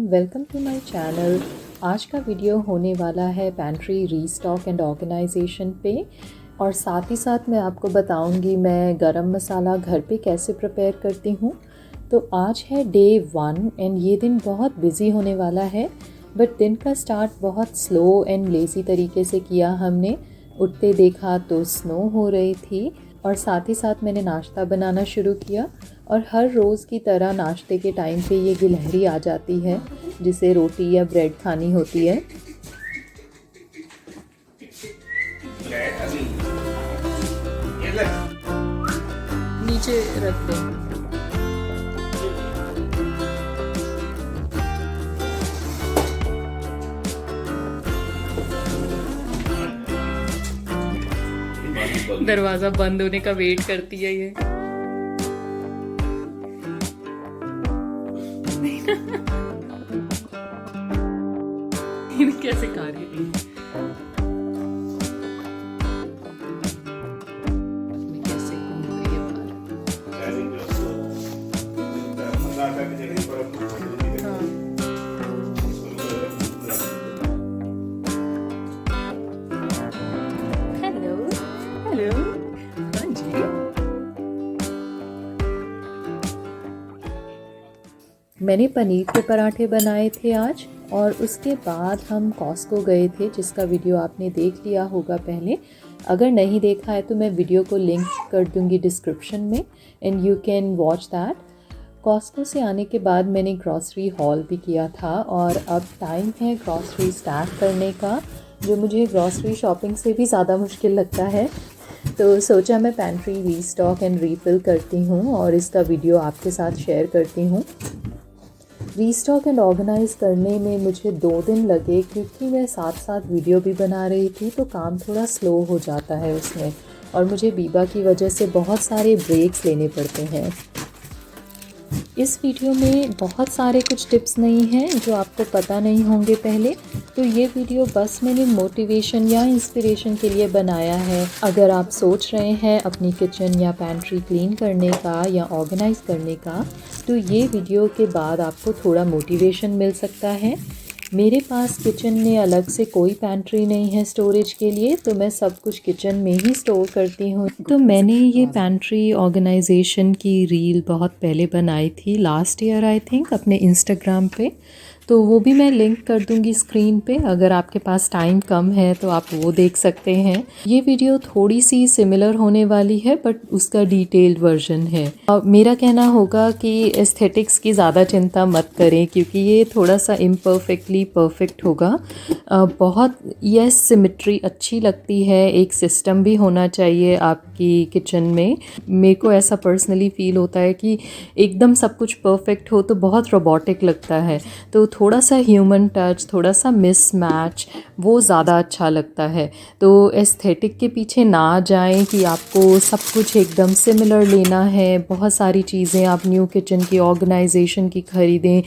Welcome to my channel. आज का video होने वाला है पैंट्री रीस्टॉक एंड ऑर्गेनाइजेशन पे, और साथ ही साथ मैं आपको बताऊंगी मैं गरम मसाला घर पे कैसे प्रिपेयर करती हूँ। तो आज है डे 1 एंड ये दिन बहुत बिज़ी होने वाला है, बट दिन का स्टार्ट बहुत स्लो एंड लेज़ी तरीके से किया हमने। उठते देखा तो स्नो हो रही थी और साथ ही साथ मैंने नाश्ता बनाना शुरू किया। और हर रोज़ की तरह नाश्ते के टाइम पे ये गिलहरी आ जाती है जिसे रोटी या ब्रेड खानी होती है। नीचे रख दें। दरवाज़ा बंद होने का वेट करती है ये। कैसे खा रही है? कैसे घूम रही है हेलो हेलो, हाँ जी। मैंने पनीर के पराठे बनाए थे आज, और उसके बाद हम कॉस्को गए थे जिसका वीडियो आपने देख लिया होगा पहले। अगर नहीं देखा है तो मैं वीडियो को लिंक कर दूंगी डिस्क्रिप्शन में and you can watch that. Costco से आने के बाद मैंने ग्रॉसरी हॉल भी किया था और अब टाइम है ग्रॉसरी स्टैक करने का, जो मुझे ग्रॉसरी शॉपिंग से भी ज़्यादा मुश्किल लगता है। तो सोचा मैं पैंट्री रीस्टॉक एंड रीफ़िल करती हूँ और इसका वीडियो आपके साथ शेयर करती हूँ। रीस्टॉक एंड ऑर्गेनाइज़ करने में मुझे 2 दिन लगे क्योंकि मैं साथ साथ वीडियो भी बना रही थी, तो काम थोड़ा स्लो हो जाता है उसमें, और मुझे बीबा की वजह से बहुत सारे ब्रेक्स लेने पड़ते हैं। इस वीडियो में बहुत सारे कुछ टिप्स नहीं हैं जो आपको पता नहीं होंगे पहले, तो ये वीडियो बस मैंने मोटिवेशन या इंस्पिरेशन के लिए बनाया है। अगर आप सोच रहे हैं अपनी किचन या पैंट्री क्लीन करने का या ऑर्गेनाइज़ करने का, तो ये वीडियो के बाद आपको थोड़ा मोटिवेशन मिल सकता है। मेरे पास किचन में अलग से कोई पैंट्री नहीं है स्टोरेज के लिए, तो मैं सब कुछ किचन में ही स्टोर करती हूँ। तो मैंने ये पैंट्री ऑर्गेनाइजेशन की रील बहुत पहले बनाई थी, लास्ट ईयर आई थिंक, अपने इंस्टाग्राम पे, तो वो भी मैं लिंक कर दूंगी स्क्रीन पे। अगर आपके पास टाइम कम है तो आप वो देख सकते हैं। ये वीडियो थोड़ी सी सिमिलर होने वाली है बट उसका डिटेल्ड वर्जन है। मेरा कहना होगा कि एस्थेटिक्स की ज़्यादा चिंता मत करें क्योंकि ये थोड़ा सा इम्परफेक्टली परफेक्ट होगा। बहुत यस सिमेट्री अच्छी लगती है, एक सिस्टम भी होना चाहिए आपकी किचन में। मेरे को ऐसा पर्सनली फील होता है कि एकदम सब कुछ परफेक्ट हो तो बहुत रोबोटिक लगता है, तो थोड़ा सा ह्यूमन टच, थोड़ा सा मिसमैच, वो ज़्यादा अच्छा लगता है। तो एस्थेटिक के पीछे ना जाएं कि आपको सब कुछ एकदम सिमिलर लेना है, बहुत सारी चीज़ें आप न्यू किचन की ऑर्गेनाइजेशन की ख़रीदें।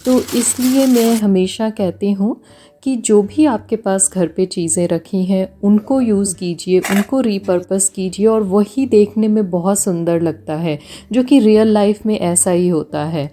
तो इसलिए मैं हमेशा कहती हूँ कि जो भी आपके पास घर पे चीज़ें रखी हैं उनको यूज़ कीजिए, उनको रीपर्पस कीजिए, और वही देखने में बहुत सुंदर लगता है, जो कि रियल लाइफ में ऐसा ही होता है।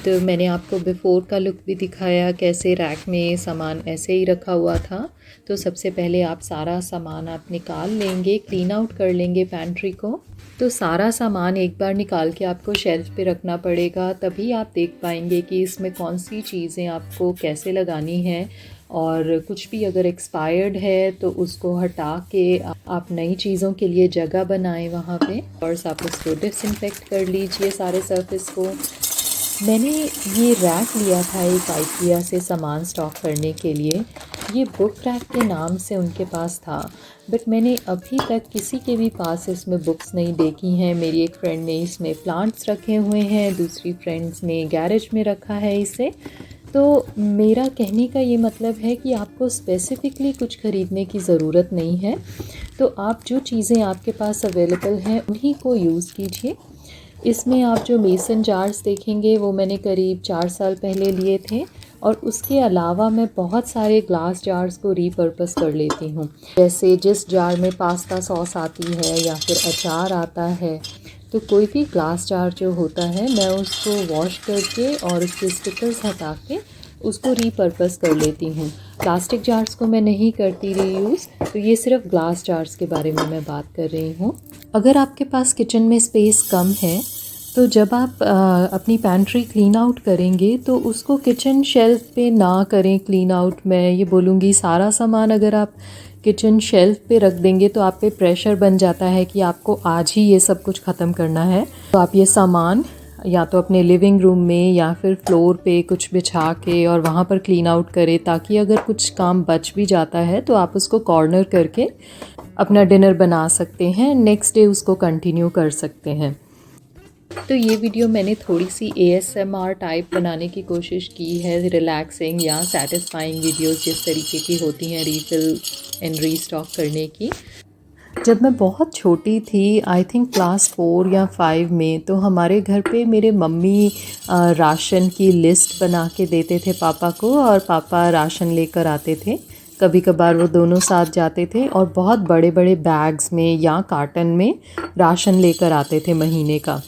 तो मैंने आपको बिफ़ोर का लुक भी दिखाया, कैसे रैक में सामान ऐसे ही रखा हुआ था। तो सबसे पहले आप सारा सामान आप निकाल लेंगे, क्लीन आउट कर लेंगे पैंट्री को। तो सारा सामान एक बार निकाल के आपको शेल्फ पे रखना पड़ेगा, तभी आप देख पाएंगे कि इसमें कौन सी चीज़ें आपको कैसे लगानी है, और कुछ भी अगर एक्सपायर्ड है तो उसको हटा के आप नई चीज़ों के लिए जगह बनाएं वहाँ पे, और आप उसको डिसइंफेक्ट कर लीजिए सारे सरफेस को। मैंने ये रैक लिया था एक आइकिया से सामान स्टॉक करने के लिए। ये बुक रैक के नाम से उनके पास था, बट मैंने अभी तक किसी के भी पास इसमें बुक्स नहीं देखी हैं। मेरी एक फ्रेंड ने इसमें प्लांट्स रखे हुए हैं, दूसरी फ्रेंड्स ने गैरेज में रखा है इसे। तो मेरा कहने का ये मतलब है कि आपको स्पेसिफ़िकली कुछ ख़रीदने की ज़रूरत नहीं है, तो आप जो चीज़ें आपके पास अवेलेबल हैं उन्हीं को यूज़ कीजिए। इसमें आप जो मेसन जार्स देखेंगे वो मैंने करीब 4 साल पहले लिए थे, और उसके अलावा मैं बहुत सारे ग्लास जार्स को रीपर्पस कर लेती हूँ। जैसे जिस जार में पास्ता सॉस आती है या फिर अचार आता है, तो कोई भी ग्लास जार जो होता है मैं उसको वॉश करके और उसके स्टिकर्स हटा के उसको रीपर्पस कर लेती हूँ। प्लास्टिक जार्स को मैं नहीं करती रीयूज़, तो ये सिर्फ ग्लास जार्स के बारे में मैं बात कर रही हूँ। अगर आपके पास किचन में स्पेस कम है तो जब आप अपनी पैंट्री क्लीन आउट करेंगे तो उसको किचन शेल्फ पे ना करें क्लीन आउट। मैं ये बोलूँगी सारा सामान अगर आप किचन शेल्फ पे रख देंगे तो आप पे प्रेशर बन जाता है कि आपको आज ही ये सब कुछ ख़त्म करना है। तो आप ये सामान या तो अपने लिविंग रूम में या फिर फ्लोर पे कुछ बिछा के और वहाँ पर क्लीन आउट करें, ताकि अगर कुछ काम बच भी जाता है तो आप उसको कॉर्नर करके अपना डिनर बना सकते हैं, नेक्स्ट डे उसको कंटिन्यू कर सकते हैं। तो ये वीडियो मैंने थोड़ी सी ASMR टाइप बनाने की कोशिश की है, रिलैक्सिंग या सेटिस्फाइंग वीडियोस जिस तरीके की होती हैं रीफिल एंड रीस्टॉक करने की। जब मैं बहुत छोटी थी, आई थिंक क्लास 4 या 5 में, तो हमारे घर पे मेरे मम्मी राशन की लिस्ट बना के देते थे पापा को, और पापा राशन लेकर आते थे। कभी कभार वो दोनों साथ जाते थे और बहुत बड़े बड़े बैग्स में या कार्टन में राशन लेकर आते थे महीने का।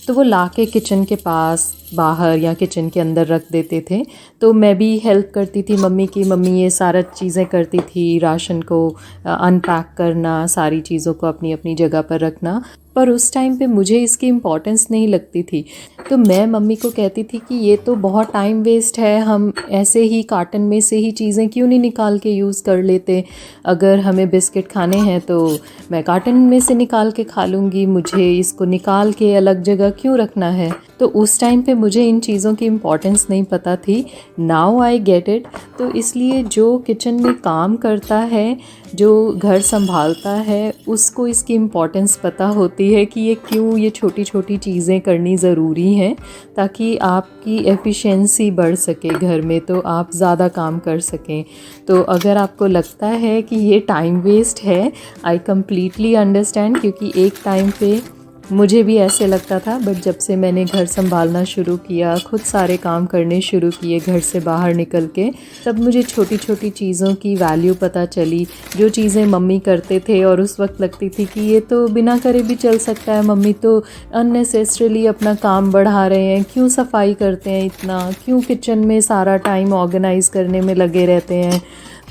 तो वो लाके किचन के पास बाहर या किचन के अंदर रख देते थे। तो मैं भी हेल्प करती थी मम्मी की। मम्मी ये सारा चीज़ें करती थी, राशन को अनपैक करना, सारी चीज़ों को अपनी अपनी जगह पर रखना। पर उस टाइम पे मुझे इसकी इम्पोर्टेंस नहीं लगती थी। तो मैं मम्मी को कहती थी कि ये तो बहुत टाइम वेस्ट है, हम ऐसे ही कार्टन में से ही चीज़ें क्यों नहीं निकाल के यूज़ कर लेते। अगर हमें बिस्किट खाने हैं तो मैं कार्टन में से निकाल के खा लूँगी, मुझे इसको निकाल के अलग जगह क्यों रखना है। तो उस टाइम पे मुझे इन चीज़ों की इम्पोर्टेंस नहीं पता थी। Now I get it. तो इसलिए जो किचन में काम करता है, जो घर संभालता है, उसको इसकी इम्पोर्टेंस पता होती है कि ये क्यों ये छोटी छोटी चीज़ें करनी ज़रूरी हैं, ताकि आपकी एफिशिएंसी बढ़ सके घर में, तो आप ज़्यादा काम कर सकें। तो अगर आपको लगता है कि ये टाइम वेस्ट है, आई कम्प्लीटली अंडरस्टैंड, क्योंकि एक टाइम पे मुझे भी ऐसे लगता था। बट जब से मैंने घर संभालना शुरू किया, खुद सारे काम करने शुरू किए घर से बाहर निकल के, तब मुझे छोटी छोटी चीज़ों की वैल्यू पता चली। जो चीज़ें मम्मी करते थे और उस वक्त लगती थी कि ये तो बिना करे भी चल सकता है, मम्मी तो अननेसेसरीली अपना काम बढ़ा रहे हैं, क्यों सफाई करते हैं इतना, क्यों किचन में सारा टाइम ऑर्गेनाइज़ करने में लगे रहते हैं।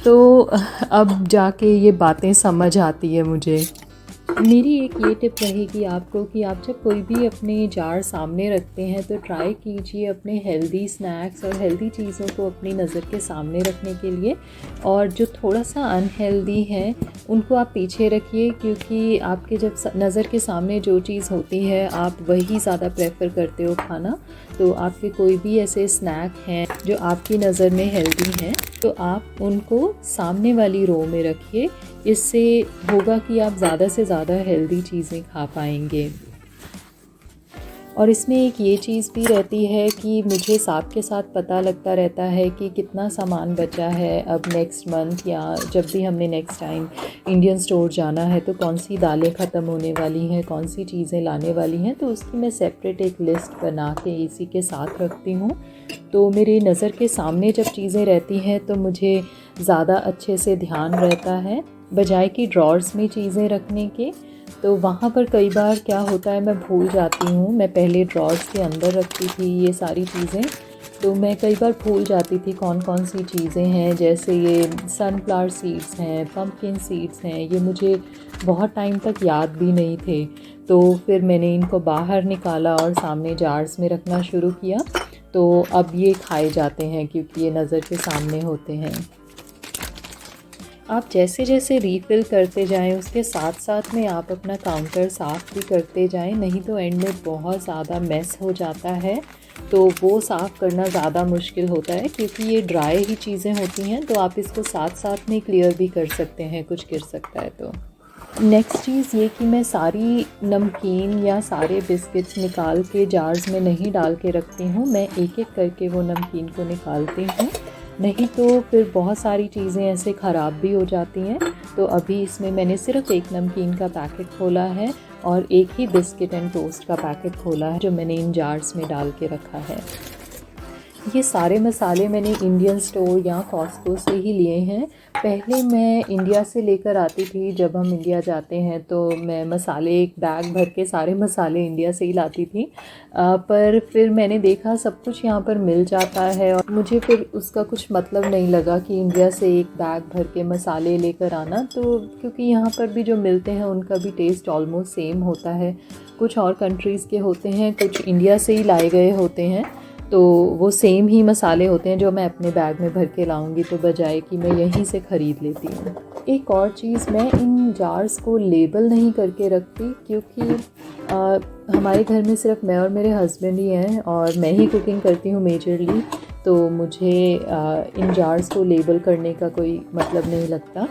तो अब जाके ये बातें समझ आती है मुझे। मेरी एक ये टिप रहेगी आपको कि आप जब कोई भी अपने जार सामने रखते हैं तो ट्राई कीजिए अपने हेल्दी स्नैक्स और हेल्दी चीज़ों को अपनी नज़र के सामने रखने के लिए, और जो थोड़ा सा अनहेल्दी हैं उनको आप पीछे रखिए, क्योंकि आपके जब नज़र के सामने जो चीज़ होती है आप वही ज़्यादा प्रेफर करते हो खाना। तो आपके कोई भी ऐसे स्नैक हैं जो आपकी नज़र में हेल्दी हैं, तो आप उनको सामने वाली रो में रखिए। इससे होगा कि आप ज़्यादा से ज़्यादा हेल्दी चीज़ें खा पाएंगे। और इसमें एक ये चीज़ भी रहती है कि मुझे साथ के साथ पता लगता रहता है कि कितना सामान बचा है अब नेक्स्ट मंथ, या जब भी हमने नेक्स्ट टाइम इंडियन स्टोर जाना है तो कौन सी दालें ख़त्म होने वाली हैं, कौन सी चीज़ें लाने वाली हैं। तो उसकी मैं सेपरेट एक लिस्ट बना के इसी के साथ रखती हूँ। तो मेरी नज़र के सामने जब चीज़ें रहती हैं तो मुझे ज़्यादा अच्छे से ध्यान रहता है, बजाय कि ड्रॉर्स में चीज़ें रखने के। तो वहाँ पर कई बार क्या होता है, मैं भूल जाती हूँ। मैं पहले ड्रॉर्स के अंदर रखती थी ये सारी चीज़ें, तो मैं कई बार भूल जाती थी कौन कौन सी चीज़ें हैं। जैसे ये सनफ्लावर सीड्स हैं, पम्पकिन सीड्स हैं, ये मुझे बहुत टाइम तक याद भी नहीं थे। तो फिर मैंने इनको बाहर निकाला और सामने जार्स में रखना शुरू किया। तो अब ये खाए जाते हैं क्योंकि ये नज़र के सामने होते हैं। आप जैसे जैसे रीफ़िल करते जाएं उसके साथ साथ में आप अपना काउंटर साफ़ भी करते जाएं, नहीं तो एंड में बहुत ज़्यादा मेस हो जाता है। तो वो साफ़ करना ज़्यादा मुश्किल होता है, क्योंकि ये ड्राई ही चीज़ें होती हैं। तो आप इसको साथ साथ में क्लियर भी कर सकते हैं, कुछ गिर सकता है तो। नेक्स्ट चीज़ ये कि मैं सारी नमकीन या सारे बिस्किट्स निकाल के जार्स में नहीं डाल के रखती हूँ। मैं एक एक करके वो नमकीन को निकालती हूँ, नहीं तो फिर बहुत सारी चीज़ें ऐसे ख़राब भी हो जाती हैं। तो अभी इसमें मैंने सिर्फ एक नमकीन का पैकेट खोला है और एक ही बिस्किट एंड टोस्ट का पैकेट खोला है, जो मैंने इन जार्स में डाल के रखा है। ये सारे मसाले मैंने इंडियन स्टोर या कॉस्को से ही लिए हैं। पहले मैं इंडिया से लेकर आती थी, जब हम इंडिया जाते हैं तो मैं मसाले एक बैग भर के सारे मसाले इंडिया से ही लाती थी। पर फिर मैंने देखा सब कुछ यहाँ पर मिल जाता है और मुझे फिर उसका कुछ मतलब नहीं लगा कि इंडिया से एक बैग भर के मसाले लेकर आना। तो क्योंकि यहाँ पर भी जो मिलते हैं उनका भी टेस्ट ऑलमोस्ट सेम होता है, कुछ और कंट्रीज़ के होते हैं, कुछ इंडिया से ही लाए गए होते हैं, तो वो सेम ही मसाले होते हैं जो मैं अपने बैग में भर के लाऊंगी, तो बजाय कि मैं यहीं से ख़रीद लेती हूँ। एक और चीज़, मैं इन जार्स को लेबल नहीं करके रखती क्योंकि हमारे घर में सिर्फ मैं और मेरे हस्बैंड ही हैं और मैं ही कुकिंग करती हूँ मेजरली, तो मुझे इन जार्स को लेबल करने का कोई मतलब नहीं लगता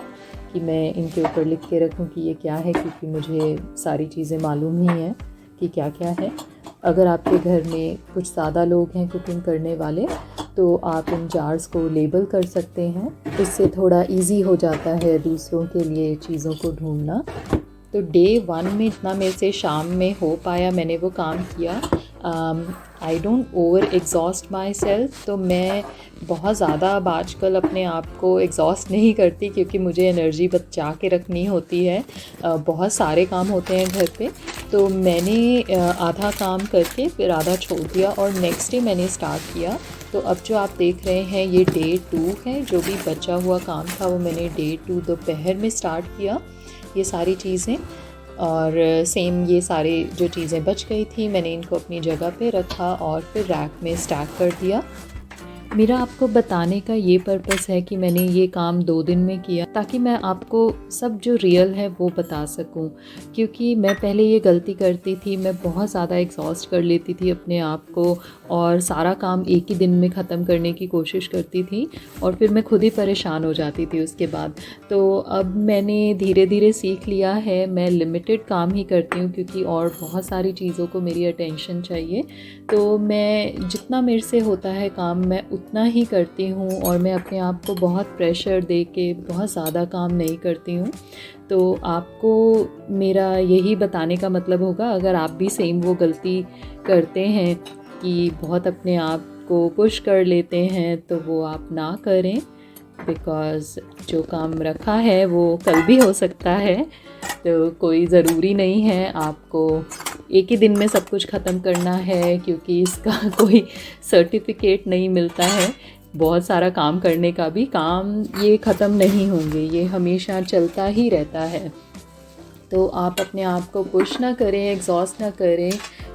कि मैं इनके ऊपर लिख के रखूँ कि ये क्या है, क्योंकि मुझे सारी चीज़ें मालूम ही हैं कि क्या क्या है। अगर आपके घर में कुछ ज़्यादा लोग हैं कुकिंग करने वाले तो आप इन जार्स को लेबल कर सकते हैं, इससे थोड़ा इजी हो जाता है दूसरों के लिए चीज़ों को ढूंढना। तो डे 1 में जितना मेरे से शाम में हो पाया मैंने वो काम किया। I don't over exhaust my self, तो मैं बहुत ज़्यादा अब आजकल अपने आप को एग्जॉस्ट नहीं करती क्योंकि मुझे एनर्जी बचा के रखनी होती है। बहुत सारे काम होते हैं घर पे, तो मैंने आधा काम करके फिर आधा छोड़ दिया और नेक्स्ट डे मैंने स्टार्ट किया। तो अब जो आप देख रहे हैं ये डे 2 है, जो भी बचा हुआ काम था वो मैंने डे 2 दोपहर में स्टार्ट किया ये सारी चीज़ें। और सेम ये सारे जो चीज़ें बच गई थी मैंने इनको अपनी जगह पे रखा और फिर रैक में स्टैक कर दिया। मेरा आपको बताने का ये पर्पस है कि मैंने ये काम 2 दिन में किया ताकि मैं आपको सब जो रियल है वो बता सकूं, क्योंकि मैं पहले ये गलती करती थी, मैं बहुत ज़्यादा एग्जॉस्ट कर लेती थी अपने आप को और सारा काम एक ही दिन में ख़त्म करने की कोशिश करती थी और फिर मैं खुद ही परेशान हो जाती थी उसके बाद। तो अब मैंने धीरे धीरे सीख लिया है, मैं लिमिटेड काम ही करती हूँ क्योंकि और बहुत सारी चीज़ों को मेरी अटेंशन चाहिए। तो मैं जितना मेरे से होता है काम मैं उतना ही करती हूँ और मैं अपने आप को बहुत प्रेशर दे के बहुत ज़्यादा काम नहीं करती हूँ। तो आपको मेरा यही बताने का मतलब होगा, अगर आप भी सेम वो गलती करते हैं कि बहुत अपने आप को पुश कर लेते हैं तो वो आप ना करें, बिकॉज़ जो काम रखा है वो कल भी हो सकता है। तो कोई ज़रूरी नहीं है आपको एक ही दिन में सब कुछ ख़त्म करना है, क्योंकि इसका कोई सर्टिफिकेट नहीं मिलता है। बहुत सारा काम करने का भी काम ये ख़त्म नहीं होंगे, ये हमेशा चलता ही रहता है। तो आप अपने आप को पुश ना करें, एग्जॉस्ट ना करें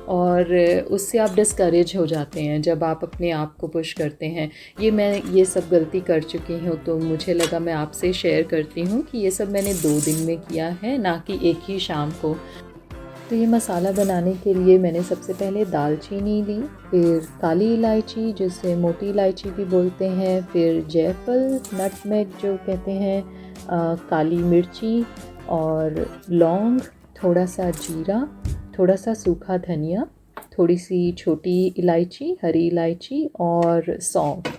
और उससे आप डिस्करेज हो जाते हैं जब आप अपने आप को पुश करते हैं। मैं ये सब गलती कर चुकी हूँ तो मुझे लगा मैं आपसे शेयर करती हूँ कि ये सब मैंने 2 दिन में किया है, ना कि एक ही शाम को। तो ये मसाला बनाने के लिए मैंने सबसे पहले दालचीनी ली, फिर काली इलायची जिसे मोटी इलायची भी बोलते हैं, फिर जायफल, नटमेग जो कहते हैं, काली मिर्ची और लौंग, थोड़ा सा जीरा, थोड़ा सा सूखा धनिया, थोड़ी सी छोटी इलायची, हरी इलायची और सौंफ।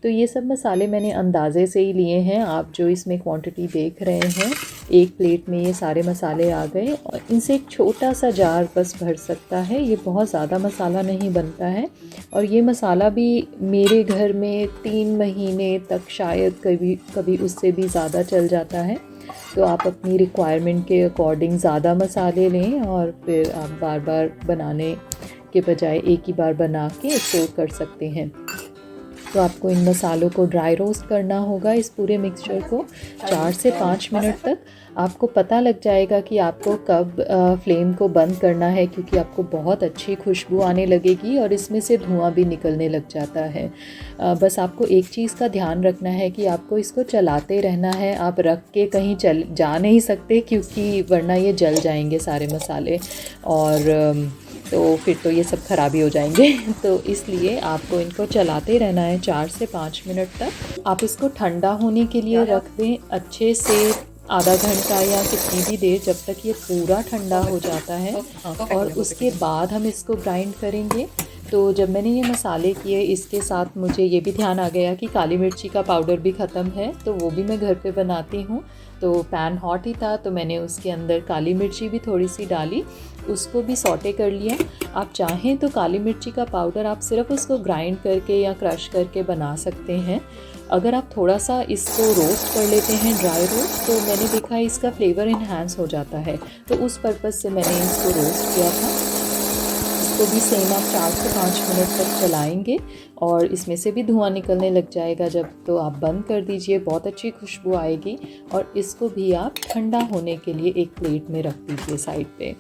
तो ये सब मसाले मैंने अंदाज़े से ही लिए हैं। आप जो इसमें क्वांटिटी देख रहे हैं, एक प्लेट में ये सारे मसाले आ गए और इनसे एक छोटा सा जार बस भर सकता है, ये बहुत ज़्यादा मसाला नहीं बनता है। और ये मसाला भी मेरे घर में 3 महीने तक शायद कभी उससे भी ज़्यादा चल जाता है। तो आप अपनी रिक्वायरमेंट के अकॉर्डिंग ज़्यादा मसाले लें और फिर आप बार बार बनाने के बजाय एक ही बार बना के स्टोर कर सकते हैं। तो आपको इन मसालों को ड्राई रोस्ट करना होगा, इस पूरे मिक्सचर को 4 से 5 मिनट तक। आपको पता लग जाएगा कि आपको कब फ्लेम को बंद करना है, क्योंकि आपको बहुत अच्छी खुशबू आने लगेगी और इसमें से धुआं भी निकलने लग जाता है। बस आपको एक चीज़ का ध्यान रखना है कि आपको इसको चलाते रहना है, आप रख के कहीं जा नहीं सकते क्योंकि वरना ये जल जाएंगे सारे मसाले और तो फिर तो ये सब ख़राबी हो जाएंगे। तो इसलिए आपको इनको चलाते रहना है 4 से 5 मिनट तक। आप इसको ठंडा होने के लिए रख दें अच्छे से, आधा घंटा या कितनी भी देर, जब तक ये पूरा ठंडा हो जाता है और उसके बाद हम इसको ग्राइंड करेंगे। तो जब मैंने ये मसाले किए, इसके साथ मुझे ये भी ध्यान आ गया कि काली मिर्ची का पाउडर भी ख़त्म है, तो वो भी मैं घर पे बनाती हूँ। तो पैन हॉट ही था तो मैंने उसके अंदर काली मिर्ची भी थोड़ी सी डाली, उसको भी सौटे कर लिया। आप चाहें तो काली मिर्ची का पाउडर आप सिर्फ उसको ग्राइंड करके या क्रश करके बना सकते हैं। अगर आप थोड़ा सा इसको रोस्ट कर लेते हैं, ड्राई रोस्ट, तो मैंने देखा है इसका फ्लेवर इन्हांस हो जाता है, तो उस पर्पज़ से मैंने इसको रोस्ट किया था। इसको भी सेम आप 4 से 5 मिनट तक चलाएंगे और इसमें से भी धुआं निकलने लग जाएगा जब, तो आप बंद कर दीजिए, बहुत अच्छी खुशबू आएगी। और इसको भी आप ठंडा होने के लिए एक प्लेट में रख दीजिए साइड पे।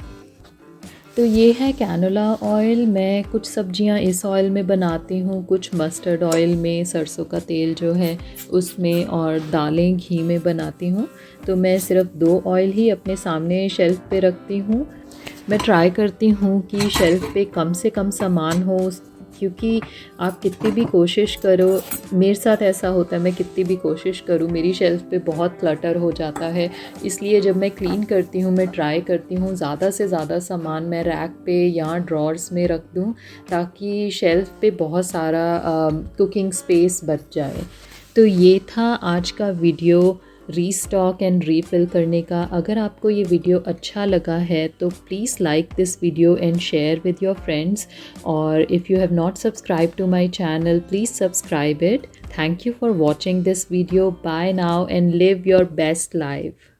तो ये है कैनोला ऑयल। मैं कुछ सब्जियां इस ऑयल में बनाती हूँ, कुछ मस्टर्ड ऑयल में, सरसों का तेल जो है उसमें, और दालें घी में बनाती हूँ। तो मैं सिर्फ 2 ऑयल ही अपने सामने शेल्फ़ पे रखती हूँ। मैं ट्राई करती हूँ कि शेल्फ़ पे कम से कम सामान हो, क्योंकि आप कितनी भी कोशिश करो, मेरे साथ ऐसा होता है, मैं कितनी भी कोशिश करूँ मेरी शेल्फ़ पे बहुत क्लटर हो जाता है। इसलिए जब मैं क्लीन करती हूँ मैं ट्राई करती हूँ ज़्यादा से ज़्यादा सामान मैं रैक पे या ड्रॉर्स में रख दूँ, ताकि शेल्फ़ पे बहुत सारा कुकिंग स्पेस बच जाए। तो ये था आज का वीडियो रीस्टॉक एंड रीफ़िल करने का। अगर आपको ये वीडियो अच्छा लगा है तो please like this video and share with your friends, और if you have not subscribed to my channel, please subscribe it. Thank you for watching this video. Bye now and live your best life.